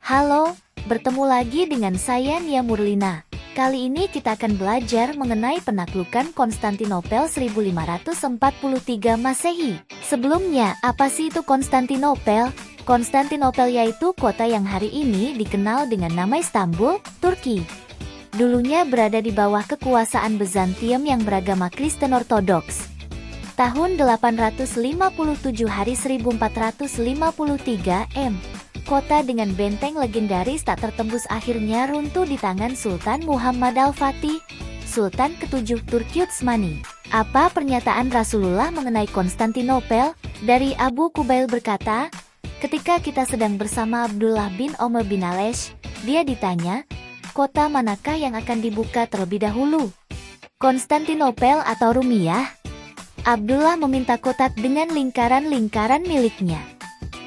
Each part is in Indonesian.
Halo, bertemu lagi dengan saya Nia Murlina. Kali ini kita akan belajar mengenai penaklukan Konstantinopel 1543 Masehi. Sebelumnya, apa sih itu Konstantinopel? Konstantinopel yaitu kota yang hari ini dikenal dengan nama Istanbul, Turki. Dulunya berada di bawah kekuasaan Bizantium yang beragama Kristen Ortodoks. Tahun 857 hari 1453 M. Kota dengan benteng legendaris tak tertembus akhirnya runtuh di tangan Sultan Muhammad Al-Fatih, Sultan ke-7 Turki Utsmani. Apa pernyataan Rasulullah mengenai Konstantinopel? Dari Abu Kubail berkata, ketika kita sedang bersama Abdullah bin Omar bin Alesh, dia ditanya, kota manakah yang akan dibuka terlebih dahulu? Konstantinopel atau Rumiyah? Abdullah meminta kotak dengan lingkaran-lingkaran miliknya.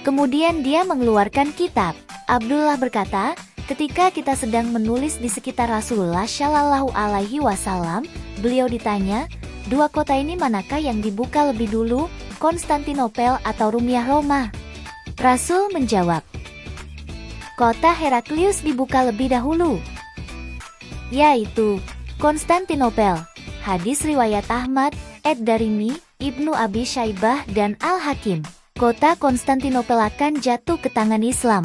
Kemudian dia mengeluarkan kitab. Abdullah berkata, ketika kita sedang menulis di sekitar Rasulullah Shallallahu Alaihi Wasallam, beliau ditanya, dua kota ini manakah yang dibuka lebih dulu, Konstantinopel atau Rumiyah Roma? Rasul menjawab, kota Heraklius dibuka lebih dahulu, yaitu Konstantinopel. Hadis riwayat Ahmad, Ad-Darimi, Ibnu Abi Syaibah dan Al-Hakim. Kota Konstantinopel akan jatuh ke tangan Islam.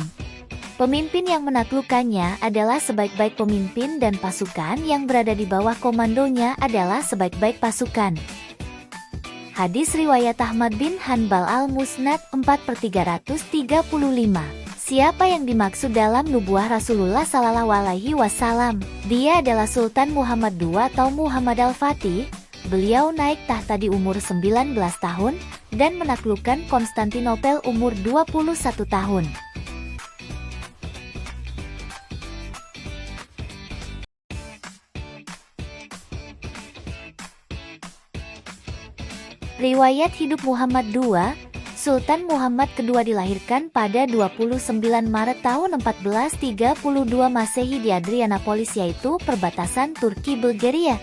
Pemimpin yang menaklukkannya adalah sebaik-baik pemimpin dan pasukan yang berada di bawah komandonya adalah sebaik-baik pasukan. Hadis riwayat Ahmad bin Hanbal Al-Musnad 4/335. Siapa yang dimaksud dalam nubuah Rasulullah Sallallahu Alaihi Wasallam? Dia adalah Sultan Muhammad II atau Muhammad Al-Fatih. Beliau naik tahta di umur 19 tahun dan menaklukkan Konstantinopel umur 21 tahun. Riwayat hidup Muhammad II, Sultan Muhammad II dilahirkan pada 29 Maret tahun 1432 Masehi di Adrianopolis yaitu perbatasan Turki-Bulgaria.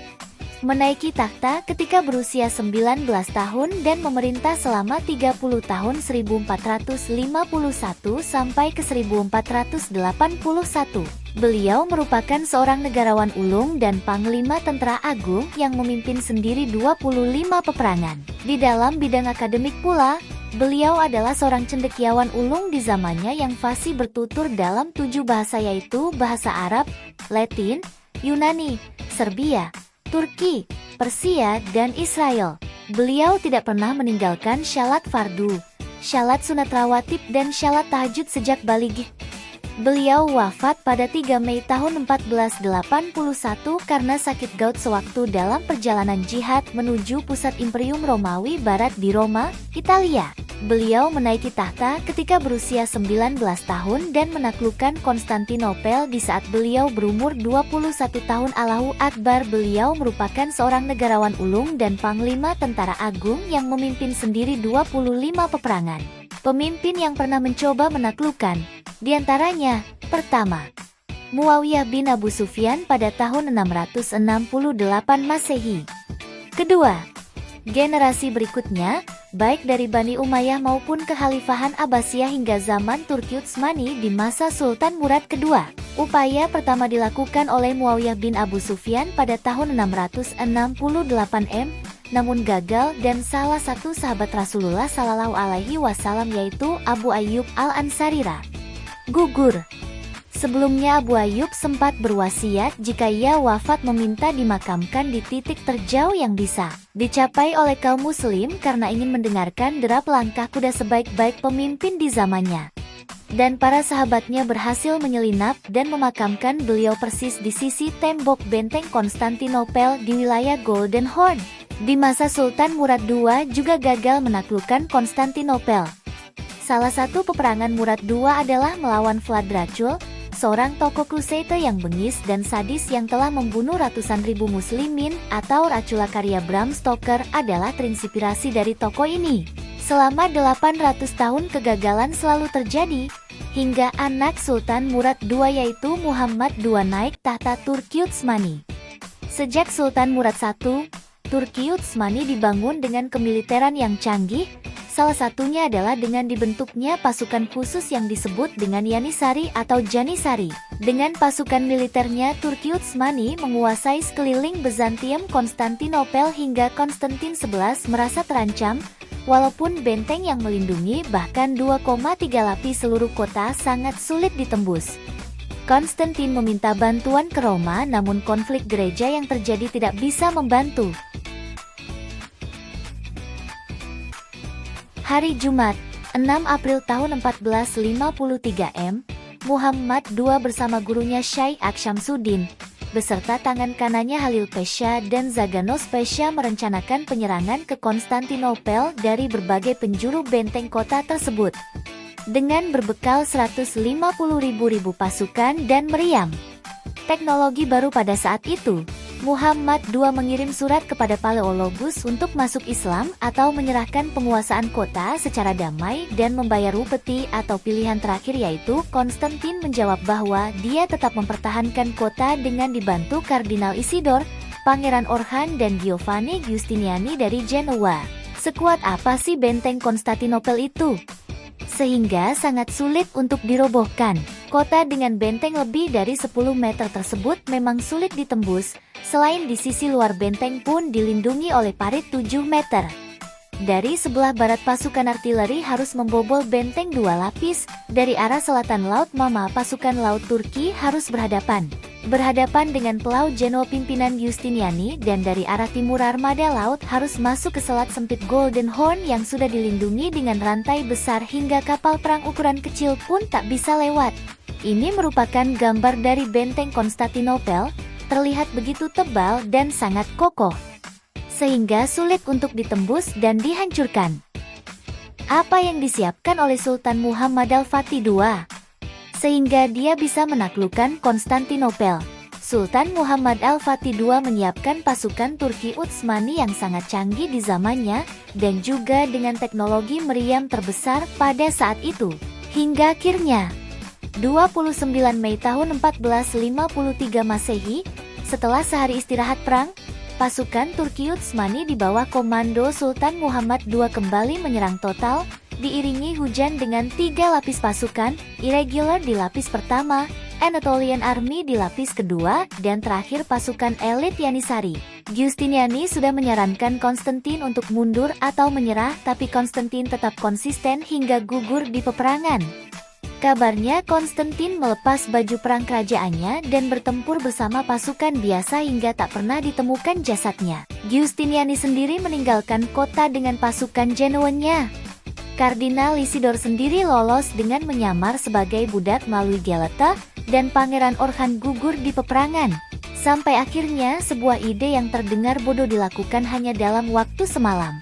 Menaiki takhta ketika berusia 19 tahun dan memerintah selama 30 tahun 1451 sampai ke 1481. Beliau merupakan seorang negarawan ulung dan panglima tentara agung yang memimpin sendiri 25 peperangan. Di dalam bidang akademik pula, beliau adalah seorang cendekiawan ulung di zamannya yang fasih bertutur dalam 7 bahasa yaitu bahasa Arab, Latin, Yunani, Serbia, Turki, Persia, dan Israel. Beliau tidak pernah meninggalkan syalat fardu, syalat sunat rawatib, dan syalat tahajud sejak baligh. Beliau wafat pada 3 Mei tahun 1481 karena sakit gout sewaktu dalam perjalanan jihad menuju pusat Imperium Romawi Barat di Roma, Italia. Beliau menaiki tahta ketika berusia 19 tahun dan menaklukkan Konstantinopel di saat beliau berumur 21 tahun. Allahu Akbar. Beliau merupakan seorang negarawan ulung dan panglima tentara agung yang memimpin sendiri 25 peperangan. Pemimpin yang pernah mencoba menaklukkan, diantaranya, pertama, Muawiyah bin Abu Sufyan pada tahun 668 Masehi. Kedua, generasi berikutnya, baik dari Bani Umayyah maupun Kekhalifahan Abbasiyah hingga zaman Turki Utsmani di masa Sultan Murad II. Upaya pertama dilakukan oleh Muawiyah bin Abu Sufyan pada tahun 668 M, namun gagal dan salah satu sahabat Rasulullah Sallallahu Alaihi Wasallam yaitu Abu Ayyub Al-Ansarira gugur. Sebelumnya Abu Ayyub sempat berwasiat jika ia wafat meminta dimakamkan di titik terjauh yang bisa dicapai oleh kaum muslim karena ingin mendengarkan derap langkah kuda sebaik-baik pemimpin di zamannya. Dan para sahabatnya berhasil menyelinap dan memakamkan beliau persis di sisi tembok benteng Konstantinopel di wilayah Golden Horn. Di masa Sultan Murad II juga gagal menaklukkan Konstantinopel. Salah satu peperangan Murad II adalah melawan Vlad Dracul, seorang tokoh Crusader yang bengis dan sadis yang telah membunuh ratusan ribu muslimin, atau Dracula karya Bram Stoker adalah terinspirasi dari tokoh ini. Selama 800 tahun kegagalan selalu terjadi, hingga anak Sultan Murad II yaitu Muhammad II naik tahta Turki Utsmani. Sejak Sultan Murad I, Turki Utsmani dibangun dengan kemiliteran yang canggih, Salah satunya adalah dengan dibentuknya pasukan khusus yang disebut dengan Yanisari atau Janisari. Dengan pasukan militernya, Turki Utsmani menguasai sekeliling Bizantium Konstantinopel hingga Konstantin XI merasa terancam. Walaupun benteng yang melindungi bahkan 2,3 lapis seluruh kota sangat sulit ditembus. Konstantin meminta bantuan ke Roma, namun konflik gereja yang terjadi tidak bisa membantu. Hari Jumat, 6 April tahun 1453 M, Muhammad II bersama gurunya Syekh Aksyamsuddin, beserta tangan kanannya Halil Pasha dan Zaganos Pasha merencanakan penyerangan ke Konstantinopel dari berbagai penjuru benteng kota tersebut. Dengan berbekal 150.000 pasukan dan meriam teknologi baru pada saat itu, Muhammad II mengirim surat kepada Paleologus untuk masuk Islam atau menyerahkan penguasaan kota secara damai dan membayar upeti atau pilihan terakhir, yaitu Konstantin menjawab bahwa dia tetap mempertahankan kota dengan dibantu Kardinal Isidor, Pangeran Orhan dan Giovanni Giustiniani dari Genoa. Sekuat apa sih benteng Konstantinopel itu? Sehingga sangat sulit untuk dirobohkan. Kota dengan benteng lebih dari 10 meter tersebut memang sulit ditembus, selain di sisi luar benteng pun dilindungi oleh parit 7 meter. Dari sebelah barat pasukan artileri harus membobol benteng 2 lapis, dari arah selatan Laut Mama pasukan laut Turki harus berhadapan dengan Pelau Genoa pimpinan Giustiniani, dan dari arah timur armada laut harus masuk ke selat sempit Golden Horn yang sudah dilindungi dengan rantai besar hingga kapal perang ukuran kecil pun tak bisa lewat. Ini merupakan gambar dari benteng Konstantinopel, terlihat begitu tebal dan sangat kokoh, sehingga sulit untuk ditembus dan dihancurkan. Apa yang disiapkan oleh Sultan Muhammad Al-Fatih II sehingga dia bisa menaklukkan Konstantinopel? Sultan Muhammad Al-Fatih II menyiapkan pasukan Turki Utsmani yang sangat canggih di zamannya dan juga dengan teknologi meriam terbesar pada saat itu. Hingga akhirnya 29 Mei tahun 1453 Masehi, setelah sehari istirahat perang, pasukan Turki Utsmani di bawah komando Sultan Muhammad II kembali menyerang total, diiringi hujan dengan 3 lapis pasukan, irregular di lapis pertama, Anatolian Army di lapis kedua, dan terakhir pasukan elit Yanisari. Giustiniani sudah menyarankan Konstantin untuk mundur atau menyerah, tapi Konstantin tetap konsisten hingga gugur di peperangan. Kabarnya Konstantin melepas baju perang kerajaannya dan bertempur bersama pasukan biasa hingga tak pernah ditemukan jasadnya. Giustiniani sendiri meninggalkan kota dengan pasukan Genoanya. Kardinal Isidor sendiri lolos dengan menyamar sebagai budak melalui Galata, dan Pangeran Orhan gugur di peperangan. Sampai akhirnya sebuah ide yang terdengar bodoh dilakukan hanya dalam waktu semalam.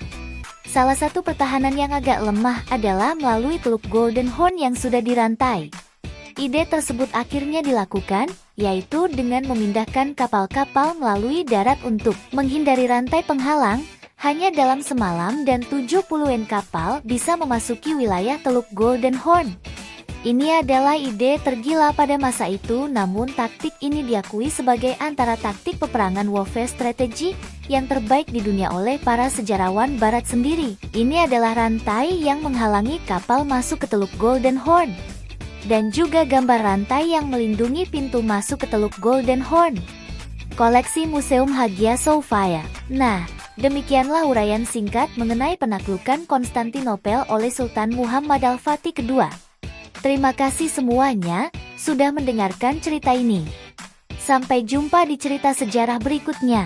Salah satu pertahanan yang agak lemah adalah melalui Teluk Golden Horn yang sudah dirantai. Ide tersebut akhirnya dilakukan, yaitu dengan memindahkan kapal-kapal melalui darat untuk menghindari rantai penghalang. Hanya dalam semalam dan 70-an kapal bisa memasuki wilayah Teluk Golden Horn. Ini adalah ide tergila pada masa itu, namun taktik ini diakui sebagai antara taktik peperangan warfare strategi yang terbaik di dunia oleh para sejarawan barat sendiri. Ini adalah rantai yang menghalangi kapal masuk ke Teluk Golden Horn, dan juga gambar rantai yang melindungi pintu masuk ke Teluk Golden Horn. Koleksi Museum Hagia Sophia. Nah, demikianlah uraian singkat mengenai penaklukan Konstantinopel oleh Sultan Muhammad Al-Fatih II. Terima kasih semuanya sudah mendengarkan cerita ini. Sampai jumpa di cerita sejarah berikutnya.